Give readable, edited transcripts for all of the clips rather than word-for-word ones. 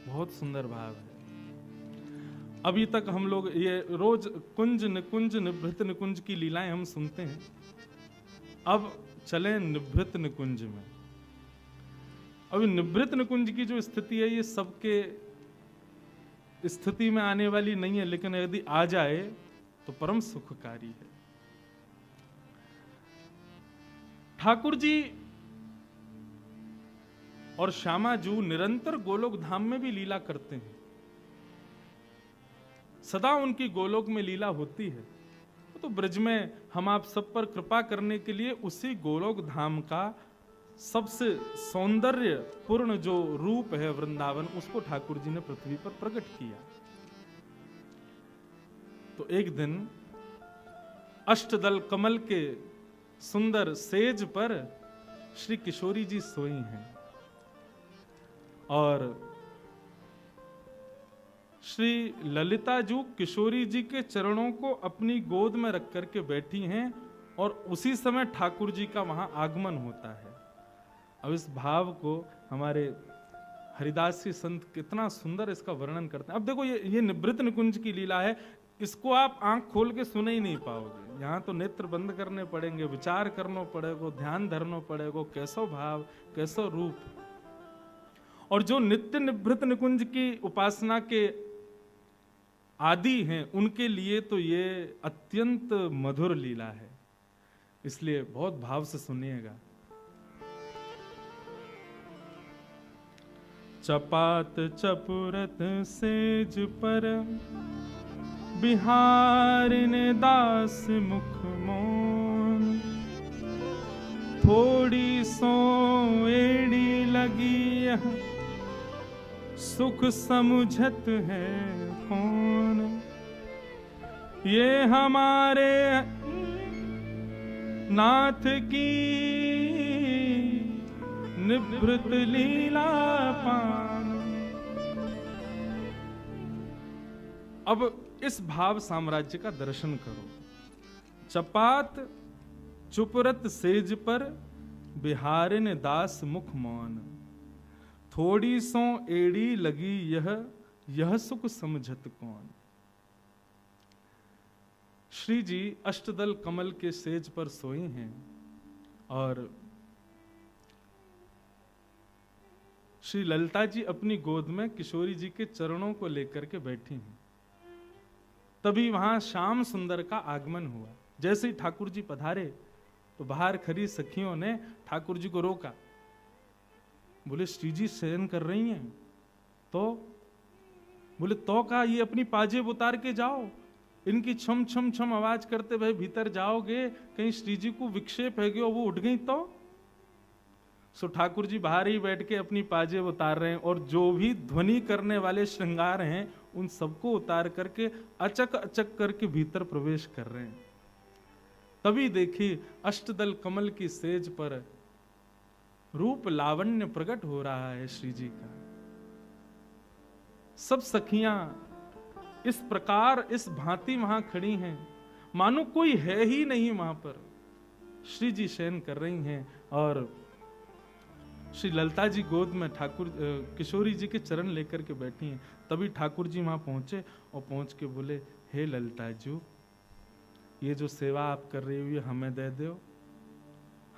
बहुत सुंदर भाव है। अभी तक हम लोग ये रोज कुंज निकुंज निभृत निकुंज की लीलाएं हम सुनते हैं। अब चलें निभृत निकुंज में। अभी निभृत निकुंज की जो स्थिति है ये सबके स्थिति में आने वाली नहीं है, लेकिन यदि आ जाए तो परम सुखकारी है। ठाकुर जी और श्यामा जू निरंतर गोलोक धाम में भी लीला करते हैं, सदा उनकी गोलोक में लीला होती है। तो ब्रज में हम आप सब पर कृपा करने के लिए उसी गोलोक धाम का सबसे सौंदर्य पूर्ण जो रूप है वृंदावन, उसको ठाकुर जी ने पृथ्वी पर प्रकट किया। तो एक दिन अष्टदल कमल के सुंदर सेज पर श्री किशोरी जी सोई हैं और श्री ललिता जू किशोरी जी के चरणों को अपनी गोद में रख करके बैठी हैं और उसी समय ठाकुर जी का वहां आगमन होता है। अब इस भाव को हमारे हरिदास जी संत कितना सुंदर इसका वर्णन करते हैं। अब देखो ये निभृत निकुंज की लीला है, इसको आप आंख खोल के सुन ही नहीं पाओगे। यहाँ तो नेत्र बंद करने पड़ेंगे, विचार करना पड़ेगा, ध्यान धरना पड़ेगा, कैसो भाव कैसो रूप। और जो नित्य निभृत निकुंज की उपासना के आदि हैं उनके लिए तो ये अत्यंत मधुर लीला है, इसलिए बहुत भाव से सुनिएगा। चपात चपुरत सेज पर बिहारिने दास मुख मोन, थोड़ी सो एड़ी लगी सुख समुझत है कौन। ये हमारे नाथ की निभृत लीला पान। अब इस भाव साम्राज्य का दर्शन करो। चपात चुपरत सेज पर बिहारिन दास मुख मौन, थोड़ी सो एड़ी लगी यह सुख समझत कौन। श्री जी अष्टदल कमल के सेज पर सोए हैं और श्री ललिता जी अपनी गोद में किशोरी जी के चरणों को लेकर के बैठी हैं। तभी वहां श्याम सुंदर का आगमन हुआ। जैसे ही ठाकुर जी पधारे तो बाहर खड़ी सखियों ने ठाकुर जी को रोका। बोले श्री जी शयन कर रही हैं। तो बोले तो का ये अपनी पाजेब उतार के जाओ, इनकी छम छम छम आवाज करते भाई भीतर जाओगे, कहीं श्री जी को विक्षेप है वो उठ गई तो। सो ठाकुर जी बाहर ही बैठ के अपनी पाजेब उतार रहे हैं और जो भी ध्वनि करने वाले श्रृंगार हैं उन सबको उतार करके अचक अचक करके भीतर प्रवेश कर रहे हैं। तभी देखिए अष्टदल कमल की सेज पर रूप लावण्य प्रकट हो रहा है श्री जी का। सब सखियां इस प्रकार इस भांति वहां खड़ी हैं, मानो कोई है ही नहीं वहां पर। श्री जी शयन कर रही हैं और श्री ललिता जी गोद में ठाकुर किशोरी जी के चरण लेकर के बैठी हैं। तभी ठाकुर जी वहां पहुंचे और पहुंच के बोले, हे ललिता जी, ये जो सेवा आप कर रही हो ये हमें दे दो,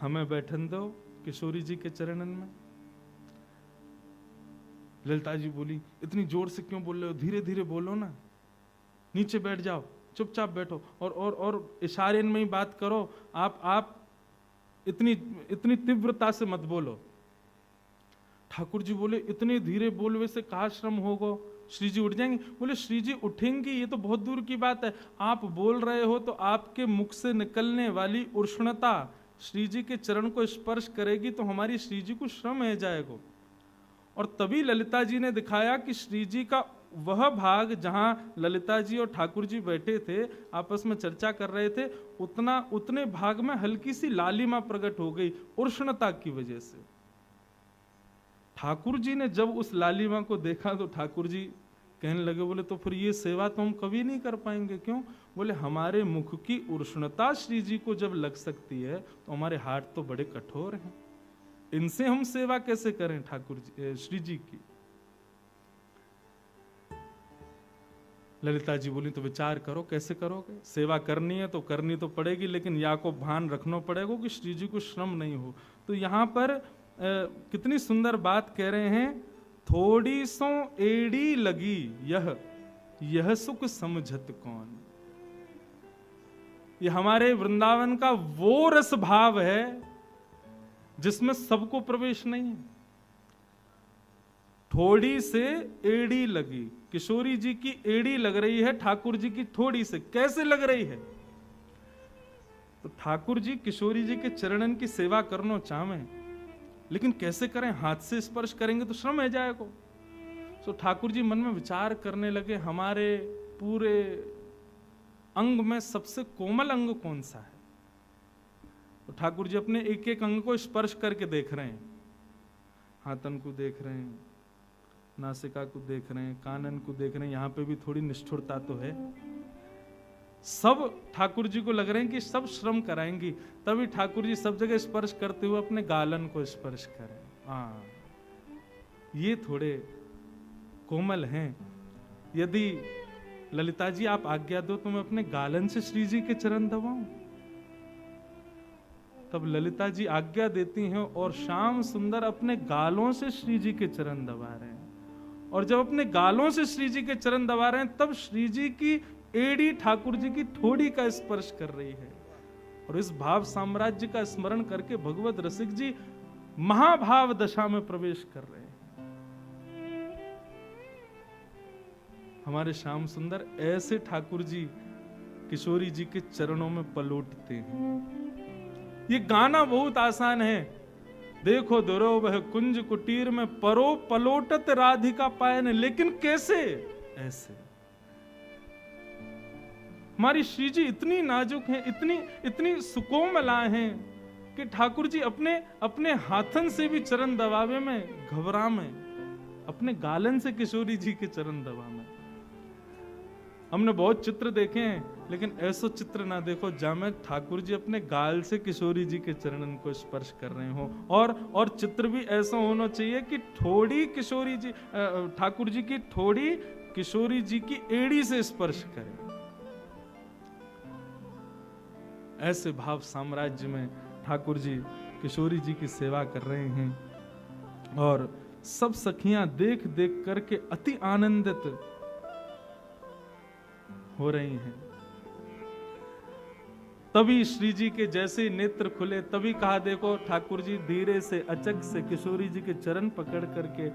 हमें बैठन दो किशोरी जी के चरणन में। ललिता जी बोली, इतनी जोर से क्यों बोल रहे हो, धीरे धीरे बोलो ना, नीचे बैठ जाओ, चुपचाप बैठो और इशारे में ही बात करो, आप इतनी तीव्रता से मत बोलो। ठाकुर जी बोले, इतने धीरे बोलवे से कहा श्रम होगा, श्री जी उठ जाएंगे। बोले श्री जी उठेंगे ये तो बहुत दूर की बात है, आप बोल रहे हो तो आपके मुख से निकलने वाली उष्णता श्री जी के चरण को स्पर्श करेगी तो हमारी श्री जी को श्रम है जाएगा। और तभी ललिता जी ने दिखाया कि श्री जी का वह भाग जहां ललिता जी और ठाकुर जी बैठे थे आपस में चर्चा कर रहे थे, उतने भाग में हल्की सी लालिमा प्रकट हो गई उष्णता की वजह से। ठाकुर जी ने जब उस लालिमा को देखा तो ठाकुर जी कहने लगे, बोले तो फिर ये सेवा तो हम कभी नहीं कर पाएंगे। क्यों? बोले हमारे मुख की उष्णता श्री जी को जब लग सकती है तो हमारे हाथ तो बड़े कठोर हैं, इनसे हम सेवा कैसे करें ठाकुर जी श्री जी की। ललिता जी बोली तो विचार करो कैसे करोगे, सेवा करनी है तो करनी तो पड़ेगी, लेकिन या को भान रखना पड़ेगा कि श्री जी को श्रम नहीं हो। तो यहाँ पर कितनी सुंदर बात कह रहे हैं, थोड़ी सो एड़ी लगी यह सुख समझत कौन। ये हमारे वृंदावन का वो रस भाव है जिसमें सबको प्रवेश नहीं है। थोड़ी से एड़ी लगी, किशोरी जी की एड़ी लग रही है ठाकुर जी की थोड़ी से। कैसे लग रही है? तो ठाकुर जी किशोरी जी के चरणन की सेवा करना चाहें, लेकिन कैसे करें? हाथ से स्पर्श करेंगे तो श्रम है जाएगा। तो ठाकुर जी मन में विचार करने लगे, हमारे पूरे अंग में सबसे कोमल अंग कौन सा है? तो ठाकुर जी अपने एक एक अंग को स्पर्श करके देख रहे हैं। हाथन को देख रहे हैं, नासिका को देख रहे हैं, कानन को देख रहे हैं। यहाँ पे भी थोड़ी निष्ठुरता तो है। सब ठाकुर जी को लग रहे हैं कि सब श्रम कराएंगी, तभी ठाकुर जी सब जगह स्पर्श करते हुए अपने गालन को स्पर्श करें। हाँ, ये थोड़े कोमल हैं। यदि ललिता जी आप आज्ञा दो तो मैं अपने गालन से श्री जी के चरण दबाऊं। तब ललिता जी आज्ञा देती हैं और श्याम सुंदर अपने गालों से श्री जी के चरण दबा रहे हैं। और जब अपने गालों से श्री जी के चरण दबा रहे हैं, तब श्री जी की एड़ी ठाकुर जी की ठोड़ी का स्पर्श कर रही है। और इस भाव साम्राज्य का स्मरण करके भगवत रसिक जी महाभाव दशा में प्रवेश कर रहे हैं। हमारे श्याम सुंदर ऐसे ठाकुर जी किशोरी जी के चरणों में पलोटते हैं। ये गाना बहुत आसान है। देखो दुरो वह कुंज कुटीर में परो पलोटत राधिका पायन, लेकिन कैसे? ऐसे। हमारी श्री जी इतनी नाजुक हैं, इतनी सुकोमला हैं कि ठाकुर जी अपने हाथन से भी चरण दबावे में घबरा में, अपने गालन से किशोरी जी के चरण दबा में। हमने बहुत चित्र देखे हैं, लेकिन ऐसा चित्र ना देखो जहां में ठाकुर जी अपने गाल से किशोरी जी के चरणन को स्पर्श कर रहे हो। और चित्र भी ऐसा होना चाहिए कि थोड़ी किशोरी जी, ठाकुर जी की थोड़ी किशोरी जी की एड़ी से स्पर्श करे। ऐसे भाव साम्राज्य में ठाकुर जी किशोरी जी की सेवा कर रहे हैं और सब सखियां देख देख करके अति आनंदित हो रही हैं। तभी श्री जी के जैसे नेत्र खुले, तभी कहा देखो ठाकुर जी धीरे से अचक से किशोरी जी के चरण पकड़ करके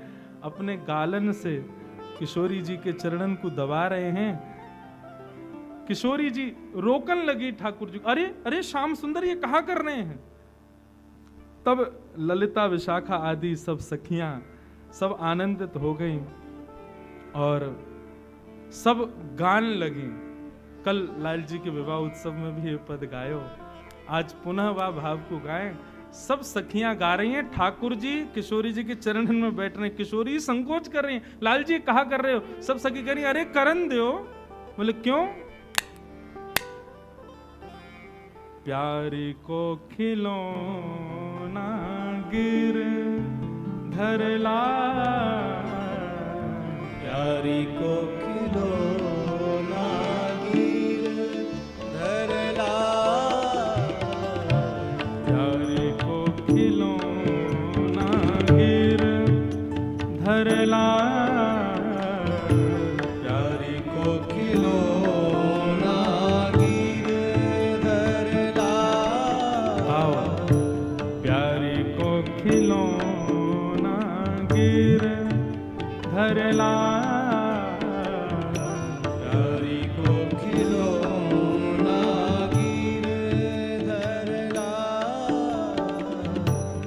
अपने गालन से किशोरी जी के चरणन को दबा रहे हैं। किशोरी जी रोकन लगी ठाकुर जी, अरे अरे श्याम सुंदर ये कहा कर रहे हैं? तब ललिता विशाखा आदि सब सखियां सब आनंदित हो गईं और सब गान लगी। कल लाल जी के विवाह उत्सव में भी ये पद गायो, आज पुनः वह भाव को गाएं। सब सखियां गा रही हैं, ठाकुर जी किशोरी जी के चरणन में बैठ रहे हैं। किशोरी संकोच कर रही हैं, लाल जी कहा कर रहे हो? सब सखी कह रही अरे करन दो। बोले क्यों? प्यारी को खिलौना गिर धरला, प्यारी को खिलौना गिर धरला, प्यारी को खिलौना गिर धरला, प्यारी को खिलौना गिर धरला, आओ प्यारी को खिलौना गिर धरला, प्यारी को खिलौना गिर धरला,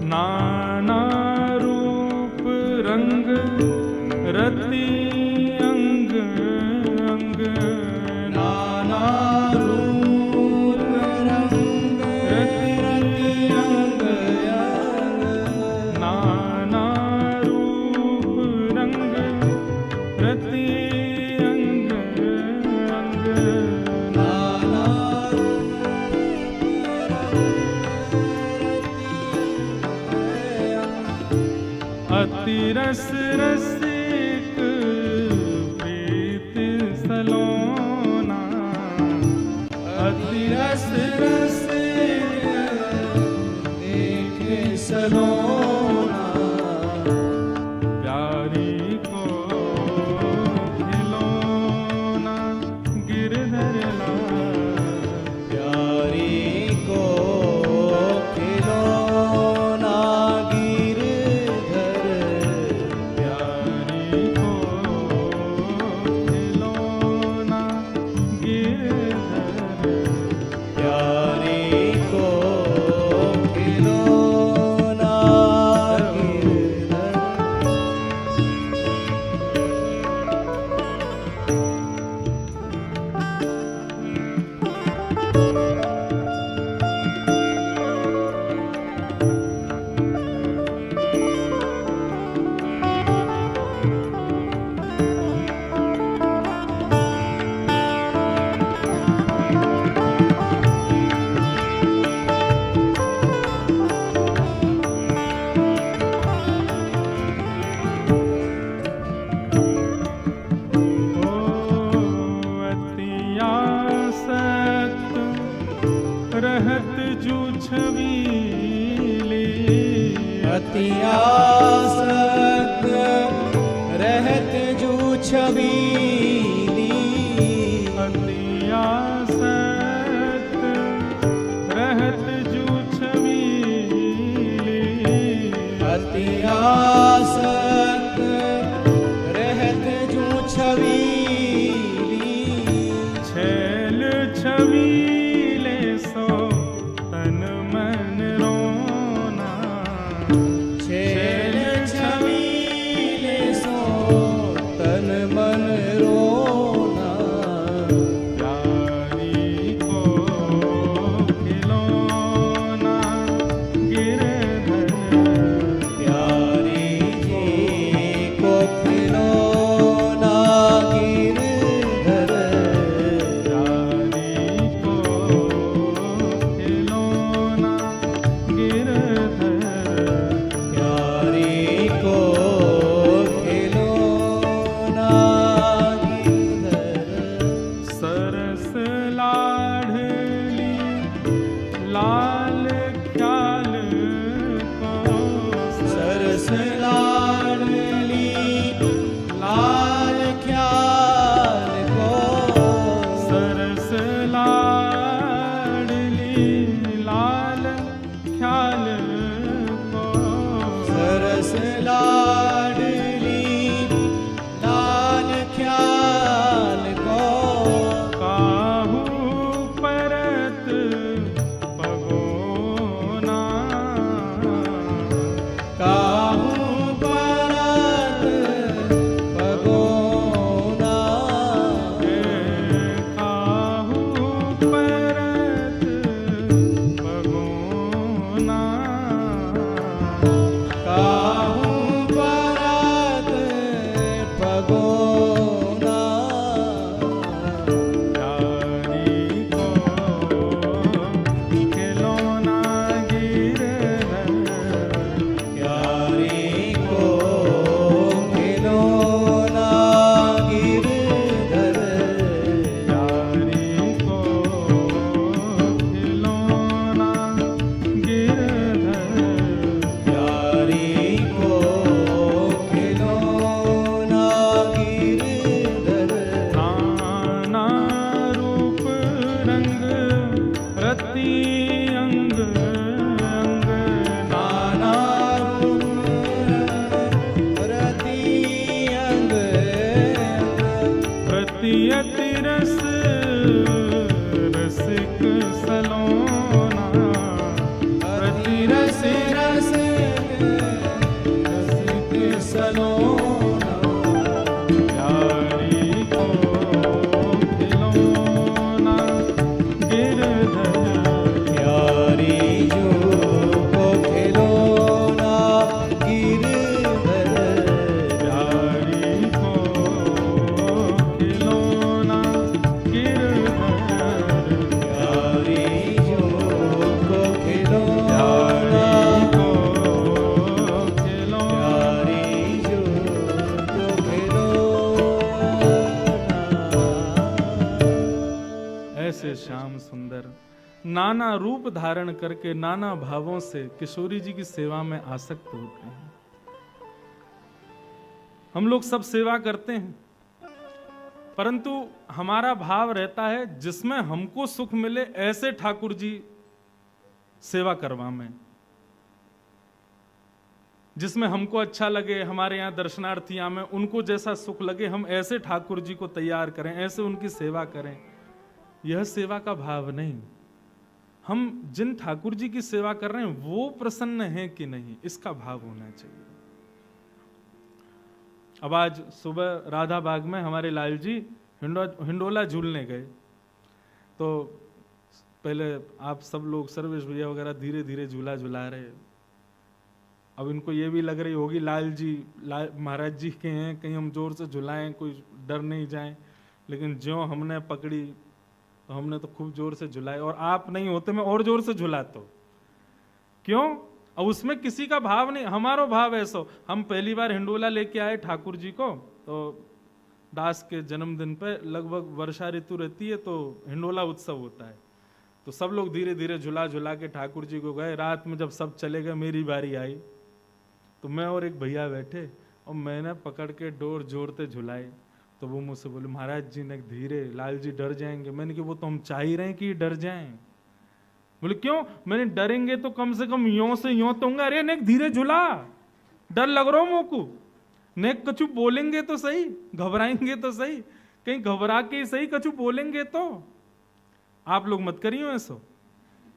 नाना रूप रंग रति अंग अंग, नाना रूप रंग रति अंग अंग, नाना रूप रंग रति अंग अंग, नाना अति रस रसिक आसक्त रहत जू छबीली, अति आसक्त रहत जू छबीली, अति आसक्त रहत जू छबीली, छैल छबीले सो तन मन रोना, छैल छबीले सो तन मन रोना, प्यारी को खिलौना गिरधर, प्यारी जी को खिलौना गिरधर, प्यारी को खिलौना गिरधर, प्यारी को खिलौना गिरधर, सरस लाडली लाल ख्याल को, सरस लाडली लाल ख्याल को, सरस लाडली लाल ख्याल को, सरस लाडली लाल ख्याल को, काहू परत पगोना, काहू परत पगोना, काहू परत पगोना, काहू परत पगोना, प्यारी को खिलौना गिरधर, प्यारी को खिलौना गिरधर, प्यारी को खिलौना गिरधर, प्यारी को खिलौना गिरधर, नाना रूप रंग रति अंग अंग, नाना रूप रति अंग, प्रति अति रस रसिक सलोना, अति रस रस रसिक सलोना, प्यारी को खिलौना गिरधर, प्यारी जो को खिलौना गिरधर, प्यारी को खिलौना गिरधर, प्यारी जो को खिलौना, प्यारी को खिलौना। ऐसे श्याम सुंदर नाना रूप धारण करके नाना भावों से किशोरी जी की सेवा में आसक्त होते हैं। हम लोग सब सेवा करते हैं, परंतु हमारा भाव रहता है जिसमें हमको सुख मिले ऐसे ठाकुर जी सेवा करवा में। जिसमें हमको अच्छा लगे, हमारे यहाँ दर्शनार्थी आए, उनको जैसा सुख लगे, हम ऐसे ठाकुर जी को तैयार करें, ऐसे उनकी सेवा करें। यह सेवा का भाव नहीं। हम जिन ठाकुर जी की सेवा कर रहे हैं वो प्रसन्न हैं कि नहीं, इसका भाव होना चाहिए। अब आज सुबह राधा बाग में हमारे लाल जी हिंडोला झूलने गए, तो पहले आप सब लोग सर्वेश भैया वगैरह धीरे धीरे झूला झुला रहे। अब इनको ये भी लग रही होगी लाल जी महाराज जी के हैं, कहीं हम जोर से झुलाएं, कोई डर नहीं जाए। लेकिन ज्यों हमने पकड़ी तो हमने तो खूब जोर से झुलाए, और आप नहीं होते मैं और जोर से झुलाता हूं। क्यों? अब उसमें किसी का भाव नहीं, हमारा भाव ऐसा। हम पहली बार हिंडोला लेके आए ठाकुर जी को, तो दास के जन्मदिन पे लगभग वर्षा ऋतु रहती है, तो हिंडोला उत्सव होता है। तो सब लोग धीरे धीरे झुला झुला के ठाकुर जी को गए। रात में जब सब चले गए, मेरी बारी आई, तो मैं और एक भैया बैठे, और मैंने पकड़ के डोर जोरते झुलाए। तो वो मुझसे बोले महाराज जी ने धीरे, लाल जी डर जाएंगे। मैंने कहा वो तो हम चाह ही रहे हैं कि डर जाएं। बोले क्यों? मैंने डरेंगे तो कम से कम यों से यों तो, अरे नेक धीरे झुला, डर लग रहा हो मोकू, नेक कछु बोलेंगे तो सही, घबराएंगे तो सही, कहीं घबरा के सही कछु बोलेंगे तो। आप लोग मत करिए ऐसा,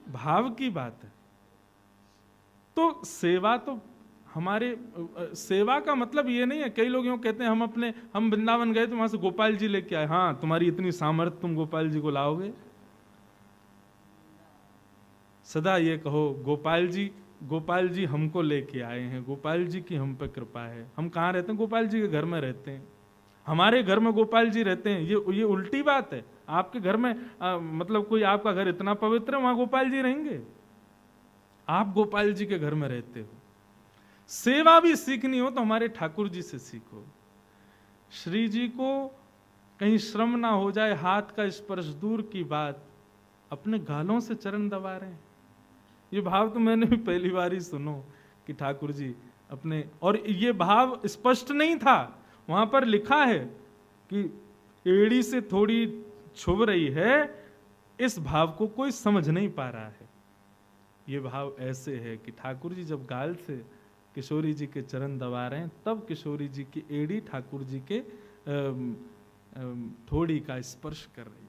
भाव की बात है। तो सेवा तो हमारे, सेवा का मतलब ये नहीं है, कई लोग यूं कहते हैं हम वृंदावन गए तो वहां से गोपाल जी लेके आए। हाँ, तुम्हारी इतनी सामर्थ्य, तुम गोपाल जी को लाओगे? सदा ये कहो गोपाल जी हमको लेके आए हैं, गोपाल जी की हम पे कृपा है। हम कहाँ रहते हैं? गोपाल जी के घर में रहते हैं, हमारे घर में गोपाल जी रहते हैं। ये उल्टी बात है। आपके घर में मतलब कोई आपका घर इतना पवित्र है, वहां गोपाल जी रहेंगे? आप गोपाल जी के घर में रहते हो। सेवा भी सीखनी हो तो हमारे ठाकुर जी से सीखो। श्री जी को कहीं श्रम ना हो जाए, हाथ का स्पर्श दूर की बात, अपने गालों से चरण दबा रहे हैं। ये भाव तो मैंने भी पहली बार ही सुनो कि ठाकुर जी अपने, और ये भाव स्पष्ट नहीं था, वहां पर लिखा है कि एड़ी से थोड़ी छुभ रही है, इस भाव को कोई समझ नहीं पा रहा है। ये भाव ऐसे है कि ठाकुर जी जब गाल से किशोरी जी के चरण दबा रहे हैं, तब किशोरी जी की एड़ी ठाकुर जी के ठोड़ी का स्पर्श कर रही है।